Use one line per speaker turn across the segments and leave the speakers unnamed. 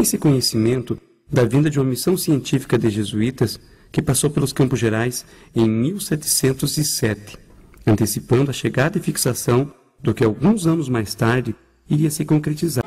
Tem-se conhecimento da vinda de uma missão científica de jesuítas que passou pelos Campos Gerais em 1707, antecipando a chegada e fixação do que alguns anos mais tarde iria se concretizar.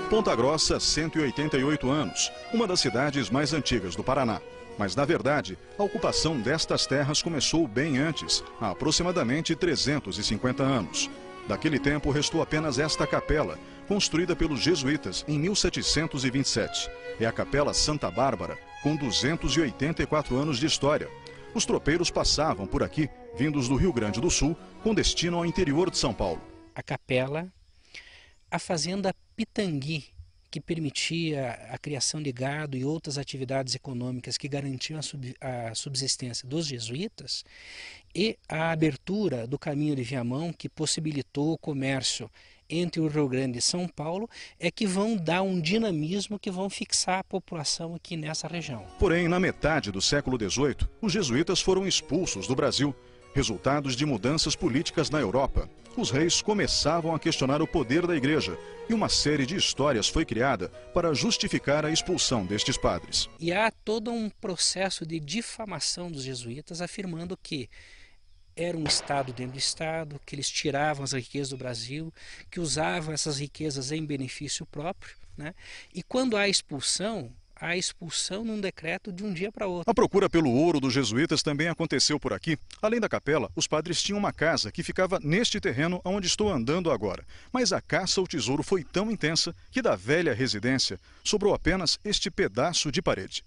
Ponta Grossa, 188 anos, uma das cidades mais antigas do Paraná. Mas, na verdade, a ocupação destas terras começou bem antes, há aproximadamente 350 anos. Daquele tempo, restou apenas esta capela, construída pelos jesuítas em 1727. É a Capela Santa Bárbara, com 284 anos de história. Os tropeiros passavam por aqui, vindos do Rio Grande do Sul, com destino ao interior de São Paulo.
A capela, a fazenda Pitangui, que permitia a criação de gado e outras atividades econômicas que garantiam a subsistência dos jesuítas, e a abertura do caminho de Viamão, que possibilitou o comércio entre o Rio Grande e São Paulo, é que vão dar um dinamismo que vão fixar a população aqui nessa região.
Porém, na metade do século XVIII, os jesuítas foram expulsos do Brasil, resultados de mudanças políticas na Europa. Os reis começavam a questionar o poder da igreja e uma série de histórias foi criada para justificar a expulsão destes padres.
E há todo um processo de difamação dos jesuítas afirmando que era um Estado dentro do Estado, que eles tiravam as riquezas do Brasil, que usavam essas riquezas em benefício próprio, né? E quando há expulsão num decreto de um dia para outro.
A procura pelo ouro dos jesuítas também aconteceu por aqui. Além da capela, os padres tinham uma casa que ficava neste terreno onde estou andando agora. Mas a caça ao tesouro foi tão intensa que da velha residência sobrou apenas este pedaço de parede.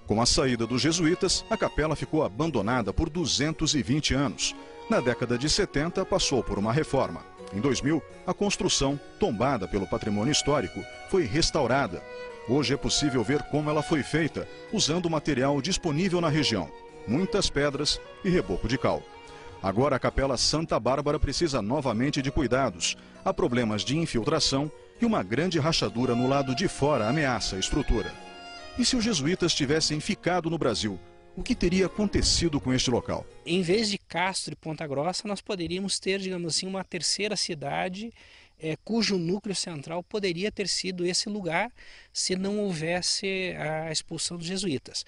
Com a saída dos jesuítas, a capela ficou abandonada por 220 anos. Na década de 70, passou por uma reforma. Em 2000, a construção, tombada pelo patrimônio histórico, foi restaurada. Hoje é possível ver como ela foi feita, usando o material disponível na região, muitas pedras e reboco de cal. Agora a Capela Santa Bárbara precisa novamente de cuidados. Há problemas de infiltração e uma grande rachadura no lado de fora ameaça a estrutura. E se os jesuítas tivessem ficado no Brasil, o que teria acontecido com este local?
Em vez de Castro e Ponta Grossa, nós poderíamos ter, digamos assim, uma terceira cidade cujo núcleo central poderia ter sido esse lugar se não houvesse a expulsão dos jesuítas.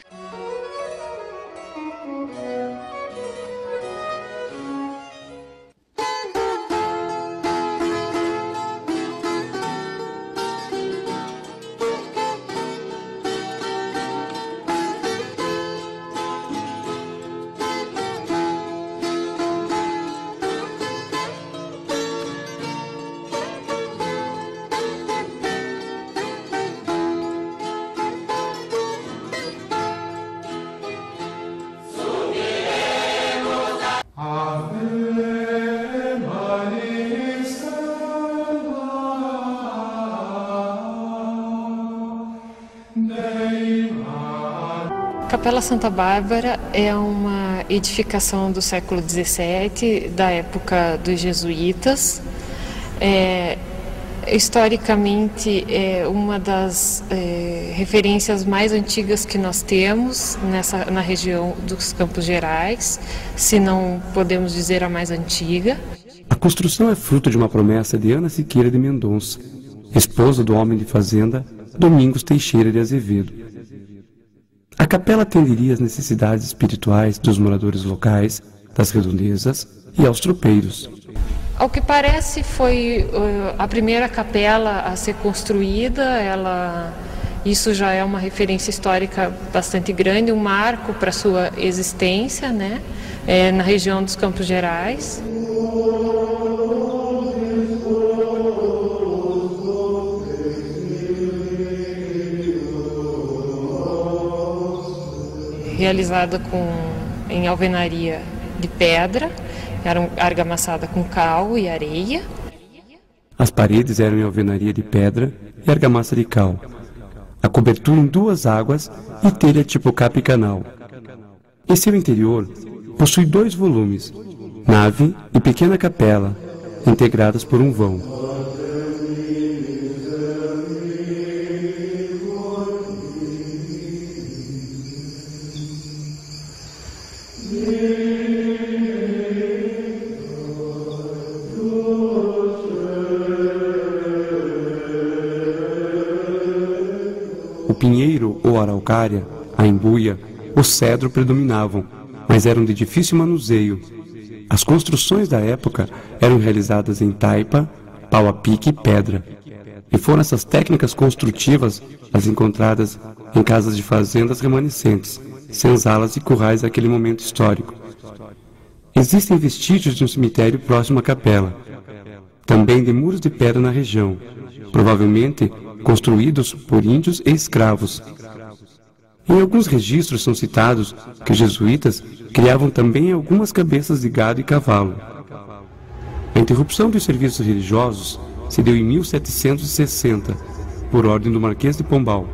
Capela Santa Bárbara é uma uma edificação do século XVII, da época dos jesuítas. Historicamente, é uma das referências mais antigas que nós temos na região dos Campos Gerais, se não podemos dizer a mais antiga.
A construção é fruto de uma promessa de Ana Siqueira de Mendonça, esposa do homem de fazenda Domingos Teixeira de Azevedo. A capela atenderia às necessidades espirituais dos moradores locais, das redondezas e aos tropeiros.
Ao que parece, foi a primeira capela a ser construída. Isso já é uma referência histórica bastante grande, um marco para sua existência, né? Na região dos Campos Gerais. Realizada em alvenaria de pedra, era argamassada com cal e areia.
As paredes eram em alvenaria de pedra e argamassa de cal. A cobertura em 2 águas e telha tipo capicanal. Em seu interior, possui 2 volumes, nave e pequena capela, integradas por um vão. O pinheiro ou araucária, a embuia, o cedro predominavam, mas eram de difícil manuseio. As construções da época eram realizadas em taipa, pau a pique e pedra. E foram essas técnicas construtivas as encontradas em casas de fazendas remanescentes, senzalas e currais daquele momento histórico. Existem vestígios de um cemitério próximo à capela, também de muros de pedra na região, provavelmente construídos por índios e escravos. Em alguns registros são citados que os jesuítas criavam também algumas cabeças de gado e cavalo. A interrupção dos serviços religiosos se deu em 1760, por ordem do Marquês de Pombal.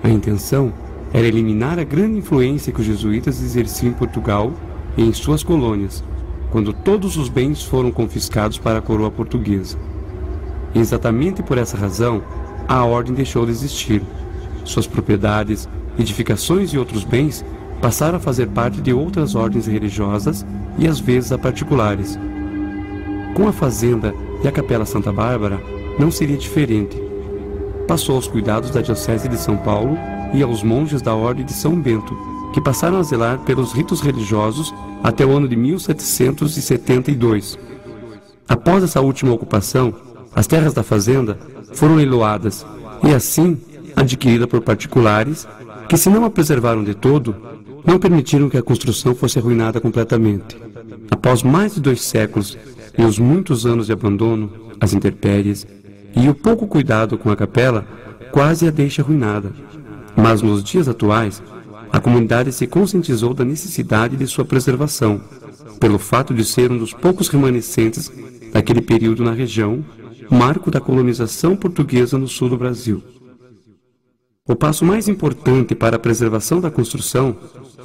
A intenção era eliminar a grande influência que os jesuítas exerciam em Portugal e em suas colônias, quando todos os bens foram confiscados para a coroa portuguesa. E exatamente por essa razão, a ordem deixou de existir. Suas propriedades, edificações e outros bens passaram a fazer parte de outras ordens religiosas e às vezes a particulares. Com a fazenda e a Capela Santa Bárbara, não seria diferente. Passou aos cuidados da Diocese de São Paulo e aos monges da Ordem de São Bento, que passaram a zelar pelos ritos religiosos até o ano de 1772. Após essa última ocupação, as terras da fazenda foram leiloadas e, assim, adquirida por particulares que, se não a preservaram de todo, não permitiram que a construção fosse arruinada completamente. Após mais de 2 séculos e os muitos anos de abandono, as intempéries e o pouco cuidado com a capela, quase a deixa arruinada. Mas nos dias atuais, a comunidade se conscientizou da necessidade de sua preservação, pelo fato de ser um dos poucos remanescentes daquele período na região, marco da colonização portuguesa no sul do Brasil. O passo mais importante para a preservação da construção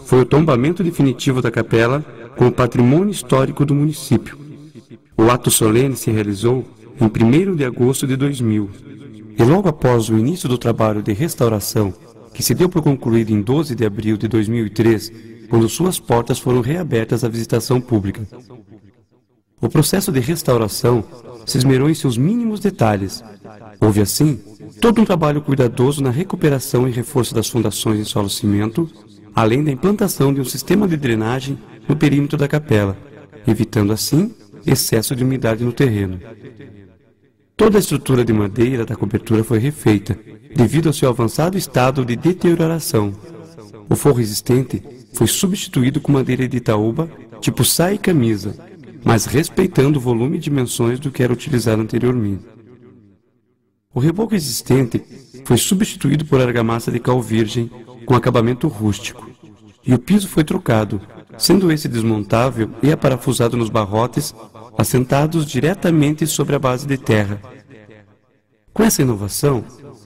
foi o tombamento definitivo da capela com o patrimônio histórico do município. O ato solene se realizou em 1º de agosto de 2000, e logo após o início do trabalho de restauração, que se deu por concluído em 12 de abril de 2003, quando suas portas foram reabertas à visitação pública. O processo de restauração se esmerou em seus mínimos detalhes. Houve, assim, todo um trabalho cuidadoso na recuperação e reforço das fundações em solo-cimento, além da implantação de um sistema de drenagem no perímetro da capela, evitando, assim, excesso de umidade no terreno. Toda a estrutura de madeira da cobertura foi refeita, devido ao seu avançado estado de deterioração. O forro existente foi substituído com madeira de Itaúba, tipo saia e camisa, mas respeitando o volume e dimensões do que era utilizado anteriormente. O reboco existente foi substituído por argamassa de cal virgem com acabamento rústico, e o piso foi trocado, sendo esse desmontável e aparafusado nos barrotes, assentados diretamente sobre a base de terra. Com essa inovação,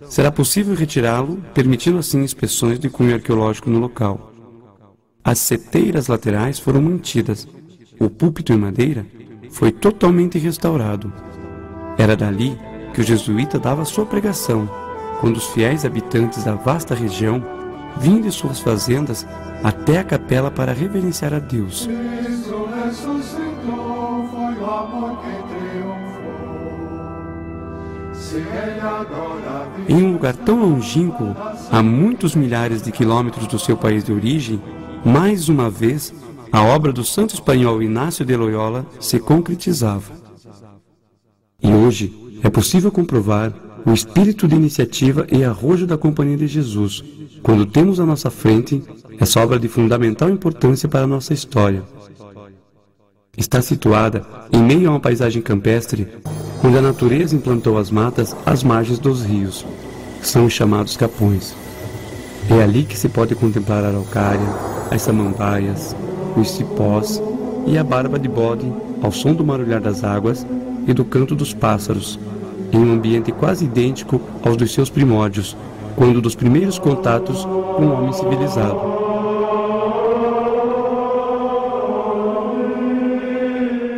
será possível retirá-lo, permitindo assim inspeções de cunho arqueológico no local. As seteiras laterais foram mantidas. O púlpito em madeira foi totalmente restaurado. Era dali que o jesuíta dava sua pregação, quando os fiéis habitantes da vasta região vinham de suas fazendas até a capela para reverenciar a Deus. Em um lugar tão longínquo, a muitos milhares de quilômetros do seu país de origem, mais uma vez, a obra do santo espanhol Inácio de Loyola se concretizava. E hoje é possível comprovar o espírito de iniciativa e arrojo da Companhia de Jesus, quando temos à nossa frente essa obra de fundamental importância para a nossa história. Está situada em meio a uma paisagem campestre, onde a natureza implantou as matas às margens dos rios. São os chamados capões. É ali que se pode contemplar a araucária, as samambaias, os cipós e a barba de bode ao som do marulhar das águas e do canto dos pássaros, em um ambiente quase idêntico aos dos seus primórdios, quando dos primeiros contatos com o homem civilizado.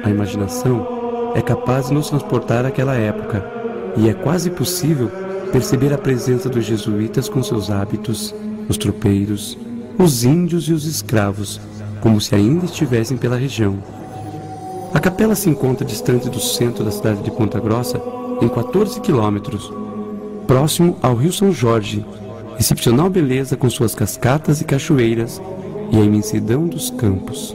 A imaginação é capaz de nos transportar àquela época, e é quase possível perceber a presença dos jesuítas com seus hábitos, os tropeiros, os índios e os escravos, como se ainda estivessem pela região. A capela se encontra distante do centro da cidade de Ponta Grossa, em 14 quilômetros, próximo ao Rio São Jorge, excepcional beleza com suas cascatas e cachoeiras e a imensidão dos campos.